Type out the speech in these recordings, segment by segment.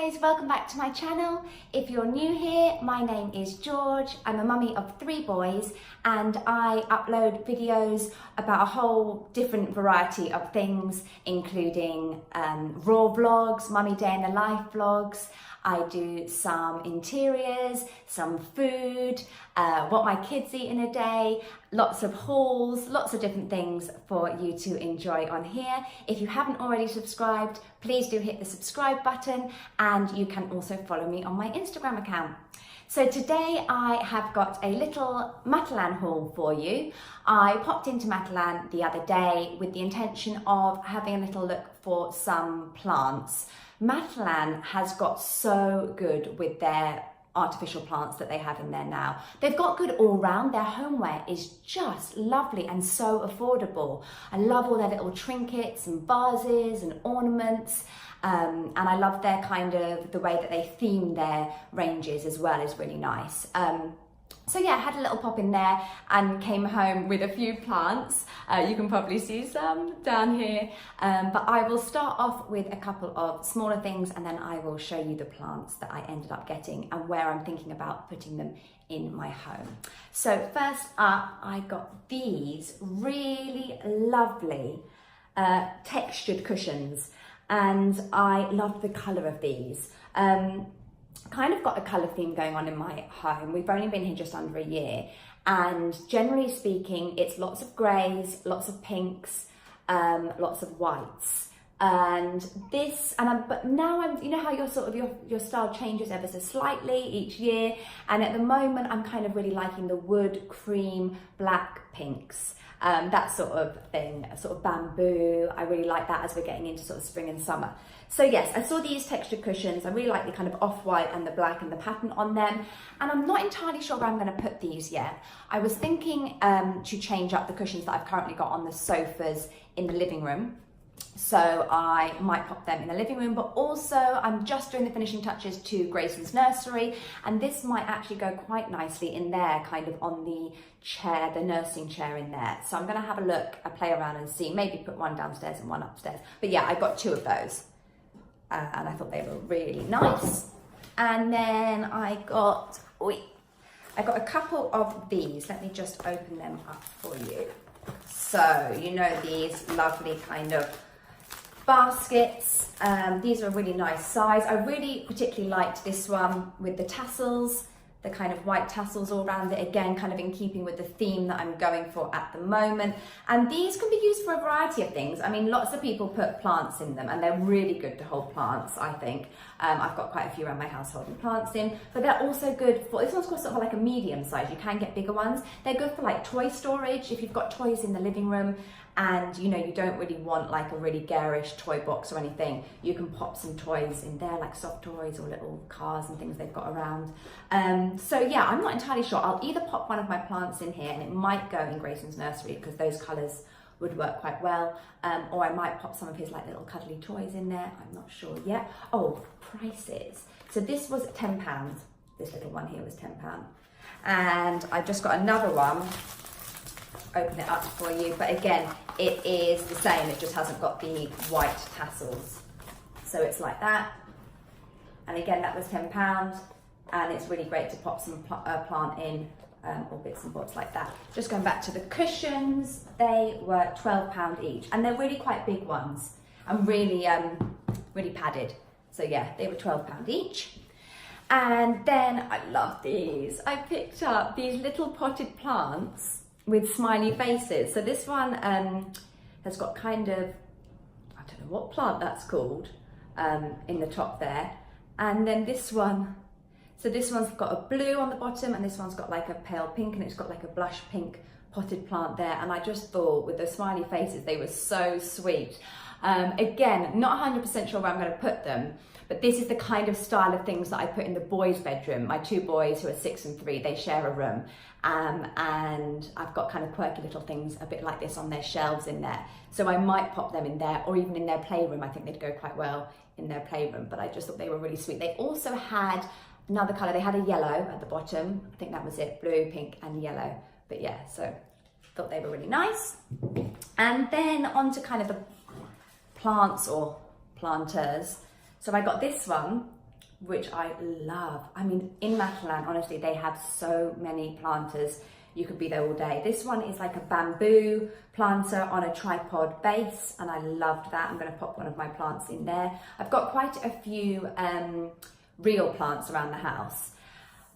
guys, welcome back to my channel. If you're new here, my name is George. I'm a mummy of 3 boys and I upload videos about a whole different variety of things, including raw vlogs, mummy day in the life vlogs. I do some interiors, some food, what my kids eat in a day, lots of hauls, lots of different things for you to enjoy on here. If you haven't already subscribed, please do hit the subscribe button, and you can also follow me on my Instagram account. So today I have got a little Matalan haul for you. I popped into Matalan the other day with the intention of having a little look for some plants. Matalan has got so good with their artificial plants that they have in there now. They've got good all round. Their homeware is just lovely and so affordable. I love all their little trinkets and vases and ornaments. And I love their kind of, the way that they theme their ranges as well is really nice. So yeah, I had a little pop in there and came home with a few plants. You can probably see some down here, but I will start off with a couple of smaller things and then I will show you the plants that I ended up getting and where I'm thinking about putting them in my home. So first up, I got these really lovely textured cushions, and I love the colour of these. Kind of got a colour theme going on in my home. We've only been here just under a year, and generally speaking it's lots of greys, lots of pinks, lots of whites, and this, but now I'm, you know how your sort of your style changes ever so slightly each year, and at the moment I'm kind of really liking the wood, cream, black pinks. That sort of thing, sort of bamboo. I really like that as we're getting into sort of spring and summer. So yes, I saw these textured cushions. I really like the kind of off-white and the black and the pattern on them. And I'm not entirely sure where I'm going to put these yet. I was thinking to change up the cushions that I've currently got on the sofas in the living room. So I might pop them in the living room, but also I'm just doing the finishing touches to Grayson's nursery, and this might actually go quite nicely in there, kind of on the chair, the nursing chair in there. So I'm going to have a look, I play around and see, maybe put one downstairs and one upstairs. But yeah, I got 2 of those, and I thought they were really nice. And then I got a couple of these. Let me just open them up for you. So, you know, these lovely kind of baskets. These are a really nice size. I really particularly liked this one with the tassels, the kind of white tassels all around it, again kind of in keeping with the theme that I'm going for at the moment. And these can be used for a variety of things. I mean, lots of people put plants in them and they're really good to hold plants, I think. I've got quite a few around my house holding plants in, but they're also good for, this one's got sort of like a medium size. You can get bigger ones. They're good for like toy storage. If you've got toys in the living room and you know you don't really want like a really garish toy box or anything, you can pop some toys in there, like soft toys or little cars and things they've got around. So yeah, I'm not entirely sure. I'll either pop one of my plants in here, and it might go in Grayson's nursery because those colours would work quite well, or I might pop some of his like little cuddly toys in there. I'm not sure yet. Oh, prices. So this was £10. This little one here was £10, and I've just got another one. Open it up for you, but again it is the same, it just hasn't got the white tassels, so it's like that. And again, that was £10, and it's really great to pop some plant in, or bits and bobs like that. Just going back to the cushions, they were £12 each, and they're really quite big ones and really really padded. So yeah, they were £12 each. And then I love these. I picked up these little potted plants with smiley faces. So this one has got kind of, I don't know what plant that's called, in the top there. And then this one, so this one's got a blue on the bottom, and this one's got like a pale pink, and it's got like a blush pink potted plant there. And I just thought with the smiley faces, they were so sweet. Again, not 100% sure where I'm going to put them, but this is the kind of style of things that I put in the boys' bedroom. My 2 boys, who are 6 and 3, they share a room, and I've got kind of quirky little things a bit like this on their shelves in there. So I might pop them in there, or even in their playroom. I think they'd go quite well in their playroom, but I just thought they were really sweet. They also had another colour. They had a yellow at the bottom. I think that was it, blue, pink and yellow. But yeah, so thought they were really nice. And then on to kind of the plants or planters. So I got this one, which I love. I mean, in Matalan, honestly, they have so many planters. You could be there all day. This one is like a bamboo planter on a tripod base, and I loved that. I'm going to pop one of my plants in there. I've got quite a few real plants around the house.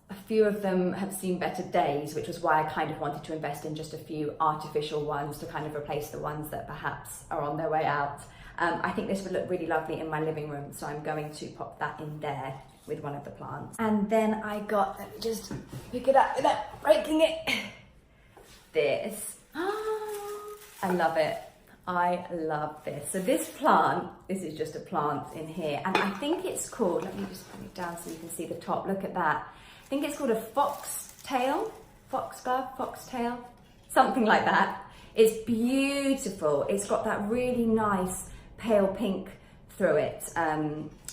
A few of them have seen better days, which was why I kind of wanted to invest in just a few artificial ones to kind of replace the ones that perhaps are on their way out. I think this would look really lovely in my living room, so I'm going to pop that in there with one of the plants. And then I got, let me just pick it up without breaking it, this. I love it. I love this. So this plant, this is just a plant in here, and I think it's called, let me just put it down so you can see the top, look at that. I think it's called a foxtail, foxtail, something like that. It's beautiful. It's got that really nice pale pink through it,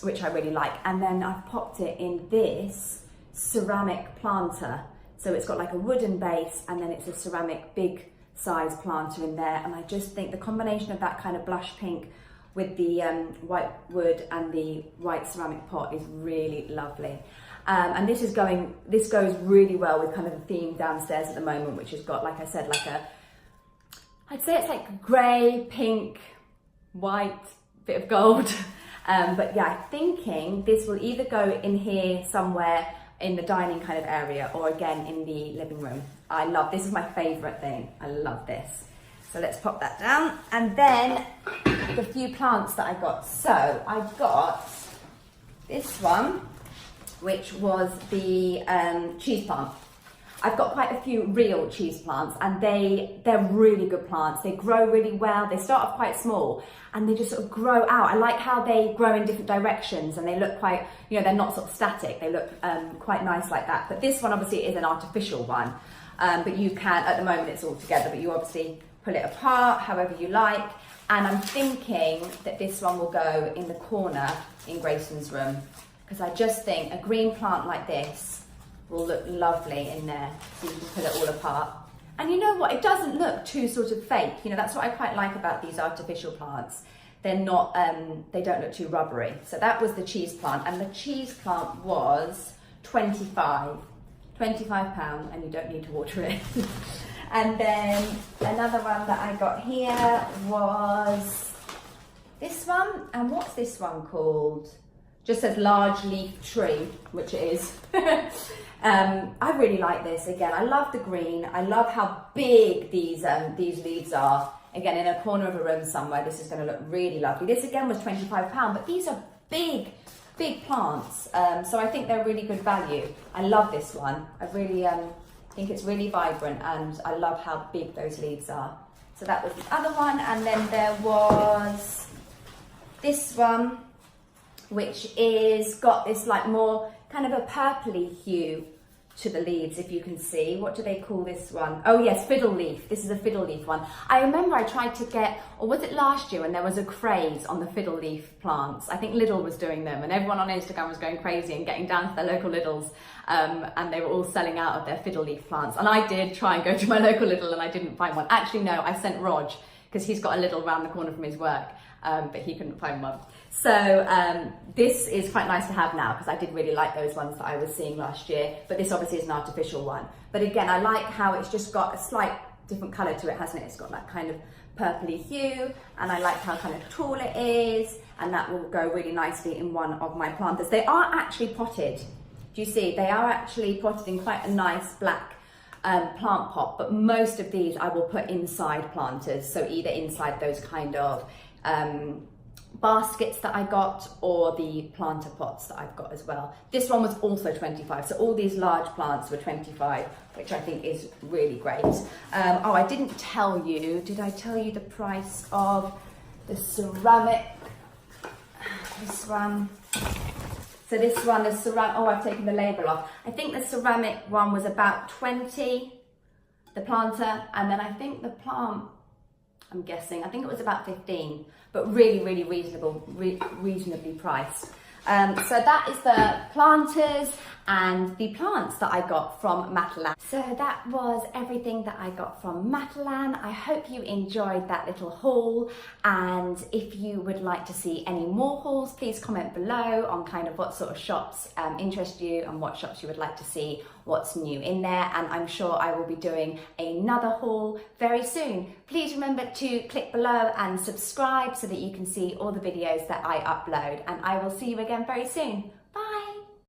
which I really like. And then I've popped it in this ceramic planter. So it's got like a wooden base, and then it's a ceramic big size planter in there. And I just think the combination of that kind of blush pink with the white wood and the white ceramic pot is really lovely. And this goes really well with kind of the theme downstairs at the moment, which has got, like I said, like a, I'd say it's like grey, pink, white, bit of gold. But yeah, I'm thinking this will either go in here somewhere in the dining kind of area, or again in the living room. I love, this is my favourite thing. I love this. So let's pop that down. And then the few plants that I got. So I got this one, which was the cheese plant. I've got quite a few real cheese plants, and they're really good plants. They grow really well. They start off quite small and they just sort of grow out. I like how they grow in different directions, and they look quite, you know, they're not sort of static. They look quite nice like that. But this one obviously is an artificial one, but you can, at the moment it's all together, but you obviously pull it apart however you like. And I'm thinking that this one will go in the corner in Grayson's room, because I just think a green plant like this will look lovely in there, so you can pull it all apart. And you know what, it doesn't look too sort of fake. You know, that's what I quite like about these artificial plants. They're not, they don't look too rubbery. So that was the cheese plant, and the cheese plant was £25, and you don't need to water it. And then another one that I got here was this one, and what's this one called? Just says large leaf tree, which it is. I really like this. Again, I love the green. I love how big these leaves are. Again, in a corner of a room somewhere, this is going to look really lovely. This again was £25, but these are big plants. So I think they're really good value. I love this one. I really think it's really vibrant, and I love how big those leaves are. So that was the other one. And then there was this one, which is got this like more kind of a purpley hue to the leaves, if you can see. What do they call this one? Oh yes, fiddle leaf. This is a fiddle leaf one. I remember I tried to get, or was it last year when there was a craze on the fiddle leaf plants? I think Lidl was doing them, and everyone on Instagram was going crazy and getting down to their local Lidls, and they were all selling out of their fiddle leaf plants. And I did try and go to my local Lidl, and I didn't find one. Actually, no, I sent Rog, because he's got a Lidl around the corner from his work, but he couldn't find one. So this is quite nice to have now, because I did really like those ones that I was seeing last year, but this obviously is an artificial one. But again, I like how it's just got a slight different colour to it, hasn't it? It's got that kind of purpley hue, and I like how kind of tall it is, and that will go really nicely in one of my planters. They are actually potted. Do you see? They are actually potted in quite a nice black plant pot, but most of these I will put inside planters, so either inside those kind of baskets that I got, or the planter pots that I've got as well. This one was also 25, so all these large plants were 25, which I think is really great. Oh, I didn't tell you, did I tell you the price of the ceramic? This one. So this one is ceramic. Oh, I've taken the label off. I think the ceramic one was about 20, the planter, and then I think the plant, I'm guessing, I think it was about 15, but really reasonably priced. So that is the planters, and the plants that I got from Matalan. So that was everything that I got from Matalan. I hope you enjoyed that little haul, and if you would like to see any more hauls, please comment below on kind of what sort of shops interest you and what shops you would like to see what's new in there, and I'm sure I will be doing another haul very soon. Please remember to click below and subscribe so that you can see all the videos that I upload, and I will see you again very soon.